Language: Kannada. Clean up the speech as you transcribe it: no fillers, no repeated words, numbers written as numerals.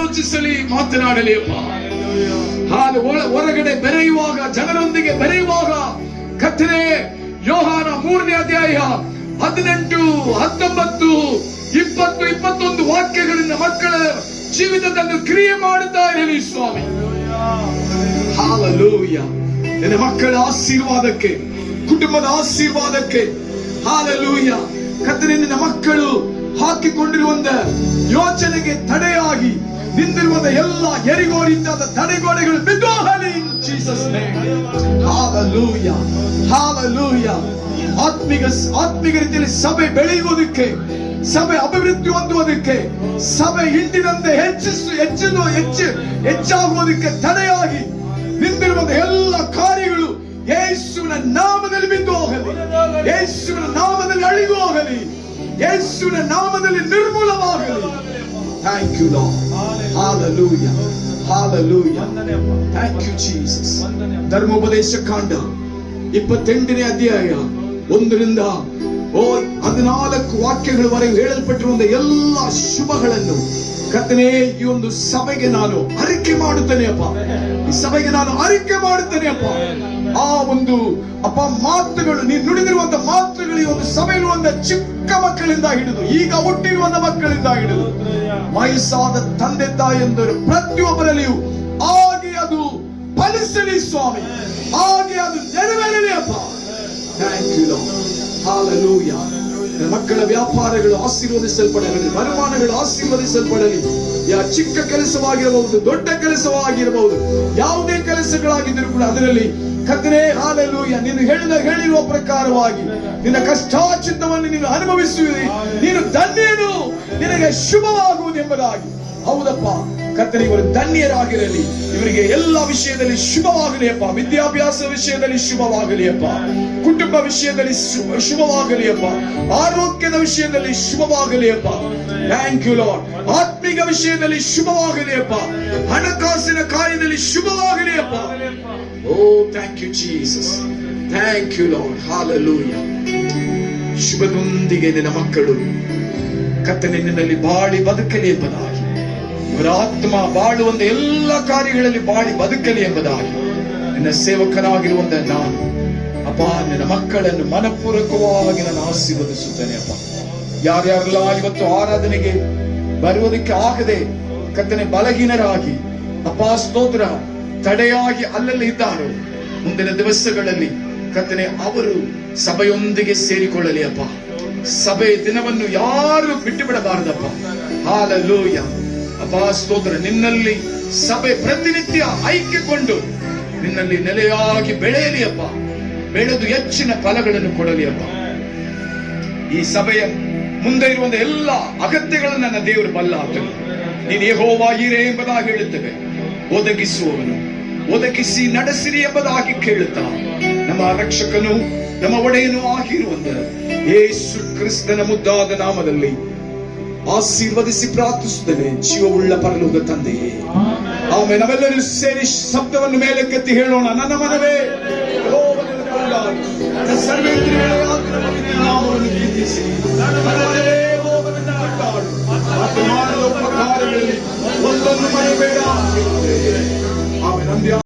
ಆಲೋಚಿಸಲಿ, ಮಾತನಾಡಲಿ ಅಪ್ಪ. ಹಾಲು ಹೊರಗಡೆ ಬೆರೆಯುವಾಗ, ಜನರೊಂದಿಗೆ ಬೆರೆಯುವಾಗ ಕರ್ತನೇ, ಯೋಹಾನ 3ನೇ ಅಧ್ಯಾಯ 18, 19, 20, 21 ವಾಕ್ಯಗಳಿಂದ ಮಕ್ಕಳ ಜೀವಿತದಲ್ಲಿ ಕ್ರಿಯೆ ಮಾಡುತ್ತಾ ಇರಲಿ ಸ್ವಾಮಿ. ಹಾಲೆಲೂಯಾ. ನಿನ್ನ ಮಕ್ಕಳ ಆಶೀರ್ವಾದಕ್ಕೆ, ಕುಟುಂಬದ ಆಶೀರ್ವಾದಕ್ಕೆ ಹಾಲೆಲೂಯಾ. ಕರ್ತನೇ, ನಿನ್ನ ಮಕ್ಕಳು ಹಾಕಿಕೊಂಡಿರುವಂತ ಯೋಚನೆಗೆ ತಡೆಯಾಗಿ ನಿಂತಿರುವಂತ ಎಲ್ಲ ಎರಿಗೋರಿದ್ದಾದ ತಡೆಗೋಡೆಗಳು ಬಿದ್ದು ಹೋಗಲಿ ಇನ್ ಜೀಸಸ್ ನೇಮ್. Hallelujah, hallelujah. ಆತ್ಮಿಕ ರೀತಿಯಲ್ಲಿ ಸಭೆ ಬೆಳೆಯುವುದಕ್ಕೆ, ಸಭೆ ಅಭಿವೃದ್ಧಿ ಹೊಂದುವುದಕ್ಕೆ, ಸಭೆ ಹಿಂದಿನಂತೆ ಹೆಚ್ಚಾಗುವುದಕ್ಕೆ ತಡೆಯಾಗಿ ನಿಂತಿರುವಂತ ಎಲ್ಲ ಕಾರ್ಯಗಳು ಯೇಸುವಿನ ನಾಮದಲ್ಲಿ ಬಿದ್ದು ಹೋಗಲಿ, ಯೇಸುವಿನ ನಾಮದಲ್ಲಿ ಅಳಿದು ಹೋಗಲಿ, ಯೇಸುವಿನ ನಾಮದಲ್ಲಿ ನಿರ್ಮೂಲವಾಗಲಿ. Thank you lord. Hallelujah, hallelujah. Thank you Jesus. ಧರ್ಮೋಪದೇಶ ಕಾಂಡ 28ನೇ ಅಧ್ಯಾಯ 1ರಿಂದ 14 ವಾಕ್ಯಗಳವರೆಗೆ ಹೇಳಲ್ಪಟ್ಟಿರುವಂತ ಎಲ್ಲ ಶುಭಗಳನ್ನು ಕರ್ತನೇ, ಈ ಒಂದು ಸಭೆಗೆ ನಾನು ಅರಿಕೆ ಮಾಡುತ್ತೇನೆ ಅಪ್ಪ. ಈ ಸಭೆಗೆ ನಾನು ಅರಿಕೆ ಮಾಡುತ್ತೇನೆ ಅಪ್ಪ. ಆ ಒಂದು ಅಪ್ಪ ಮಾತುಗಳು, ನೀನು ನುಡಿದಿರುವಂತ ಮಾತುಗಳು ಈ ಒಂದು ಸಭೆಯಿರುವಂತ ಚಿಕ್ಕ ಮಕ್ಕಳಿಂದ ಹಿಡಿದು ಈಗ ಹುಟ್ಟಿರುವಂತ ಮಕ್ಕಳಿಂದ ಹಿಡಿದು ವಯಸ್ಸಾದ ತಂದೆ ತಾಯಿಯಂದರು ಪ್ರತಿಯೊಬ್ಬರಲ್ಲಿಯೂ ಹಾಗೆ ಅದು ಫಲಿಸಲಿ ಸ್ವಾಮಿ, ಹಾಗೆ ಅದು ನೆರವೇರಲಿ ಅಪ್ಪ. Thank you lord. ಹಾಲೆಲೂಯಾ. ಮಕ್ಕಳ ವ್ಯಾಪಾರಗಳು ಆಶೀರ್ವದಿಸಲ್ಪಡಲಿ, ವರಮಾನಗಳು ಆಶೀರ್ವದಿಸಲ್ಪಡಲಿ. ಚಿಕ್ಕ ಕೆಲಸವಾಗಿರಬಹುದು, ದೊಡ್ಡ ಕೆಲಸವಾಗಿರಬಹುದು, ಯಾವುದೇ ಕೆಲಸಗಳಾಗಿದ್ದರೂ ಕೂಡ ಅದರಲ್ಲಿ ಕರ್ತನೇ ಹಾಲೆಲೂಯಾ, ನೀನು ಹೇಳಿರುವ ಪ್ರಕಾರವಾಗಿ ನಿನ್ನ ಕಷ್ಟಾಚಿತ್ತವನ್ನು ನೀನು ಅನುಭವಿಸುವಿ. ನೀನು ಧನ್ಯನು, ನಿನಗೆ ಶುಭವಾಗುವುದು ಎಂಬುದಾಗಿ. ಹೌದಪ್ಪ ಕರ್ತನೇ, ಇವರು ಧನ್ಯರಾಗಿರಲಿ. ಇವರಿಗೆ ಎಲ್ಲ ವಿಷಯದಲ್ಲಿ ಶುಭವಾಗಲಿ ಅಪ್ಪ. ವಿದ್ಯಾಭ್ಯಾಸ ವಿಷಯದಲ್ಲಿ ಶುಭವಾಗಲಿ ಅಪ್ಪ, ಕುಟುಂಬ ವಿಷಯದಲ್ಲಿ ಶುಭವಾಗಲಿ ಅಪ್ಪ, ಆರೋಗ್ಯದ ವಿಷಯದಲ್ಲಿ ಶುಭವಾಗಲಿ ಅಪ್ಪ. Thank you Lord. ಆತ್ಮಿಕ ವಿಷಯದಲ್ಲಿ ಶುಭವಾಗಲಿ ಅಪ್ಪ, ಹಣಕಾಸಿನ ಕಾರ್ಯದಲ್ಲಿ ಶುಭವಾಗಲಿ ಅಪ್ಪ. Oh thank you Jesus. Thank you lord. Hallelujah. ಶುಭದೊಂದಿಗೆ ನಿನ್ನ ಮಕ್ಕಳು ಕರ್ತನೇ ನಿನ್ನಲ್ಲಿ ಬಾಳಿ ಬದುಕಲಿ ಎಂಬುದಾಗಿ, ಇವರ ಆತ್ಮ ಬಾಳುವಂತ ಎಲ್ಲ ಕಾರ್ಯಗಳಲ್ಲಿ ಬಾಳಿ ಬದುಕಲಿ ಎಂಬುದಾಗಿ ನಿನ್ನ ಸೇವಕನಾಗಿರುವಂತ ನಾನು ಅಪ್ಪ ನಿನ್ನ ಮಕ್ಕಳನ್ನು ಮನಪೂರ್ವಕವಾಗಿ ನಾನು ಆಶೀರ್ವದಿಸುತ್ತೇನೆ ಅಪ್ಪ. ಯಾರ್ಯಾರೆಲ್ಲ ಇವತ್ತು ಆರಾಧನೆಗೆ ಬರುವುದಕ್ಕೆ ಆಗದೆ ಕರ್ತನೆ ಬಲಹೀನರಾಗಿ ಅಪ್ಪ ಸ್ತೋತ್ರ ತಡೆಯಾಗಿ ಅಲ್ಲಲ್ಲಿ ಇದ್ದಾರೋ, ಮುಂದಿನ ದಿವಸಗಳಲ್ಲಿ ಕರ್ತನೆ ಅವರು ಸಭೆಯೊಂದಿಗೆ ಸೇರಿಕೊಳ್ಳಲಿ ಅಪ್ಪ. ಸಭೆ ದಿನವನ್ನು ಯಾರು ಬಿಟ್ಟು ಬಿಡಬಾರದಪ್ಪ. ಹಾಲೆಲೂಯಾ. ಅಪ್ಪ ಸ್ತೋತ್ರ, ನಿನ್ನಲ್ಲಿ ಸಭೆ ಪ್ರತಿನಿತ್ಯ ಐಕ್ಯಗೊಂಡು ನಿನ್ನಲ್ಲಿ ನೆಲೆಯಾಗಿ ಬೆಳೆಯಲಿ ಅಪ್ಪ. ಬೆಳೆದು ಹೆಚ್ಚಿನ ಫಲಗಳನ್ನು ಕೊಡಲಿ ಅಪ್ಪ. ಈ ಸಭೆಯ ಮುಂದೆ ಇರುವಂತ ಎಲ್ಲ ಅಗತ್ಯಗಳನ್ನು ನನ್ನ ದೇವರು ಬಲ್ಲ ಆತನು. ನೀನು ಯೆಹೋವ ಈರೆ ಎಂಬುದಾಗಿ ಹೇಳುತ್ತೇವೆ. ಒದಗಿಸುವವನು, ಒದಗಿಸಿ ನಡೆಸಿರಿ ಎಂಬುದಾಗಿ ಕೇಳುತ್ತಾ ನಮ್ಮ ರಕ್ಷಕನು ನಮ್ಮ ಒಡೆಯನು ಆಗಿರುವಂತ ಯೇಸು ಕ್ರಿಸ್ತನ ಮುದ್ದಾದ ನಾಮದಲ್ಲಿ ಆಶೀರ್ವದಿಸಿ ಪ್ರಾರ್ಥಿಸುತ್ತೇನೆ, ಜೀವವುಳ್ಳ ಪರಲೋಕ ತಂದೆಯೇ. ಆಮೇಲೆ ನಾವೆಲ್ಲರೂ ಸೇರಿ ಶಬ್ದವನ್ನು ಮೇಲಕ್ಕೆತ್ತಿ ಹೇಳೋಣ. ನನ್ನ ಮನವೇ ಯೆಹೋವನನ್ನು ಕೊಂಡಾಡು, ನನ್ನ ಸರ್ವೇಂದ್ರಿಯಗಳ ನಾಮವನ್ನು ಕೀರ್ತಿಸಿ, ನನ್ನದೇ ಯೆಹೋವನನ್ನು ಕೊಂಡಾಡು. ಮಾತನಾಡಲು ಉಪಕಾರಗಳಲ್ಲಿ ಒಂದೊಂದು ಮರೆಯಬೇಡ. ಆಮೇಲೆ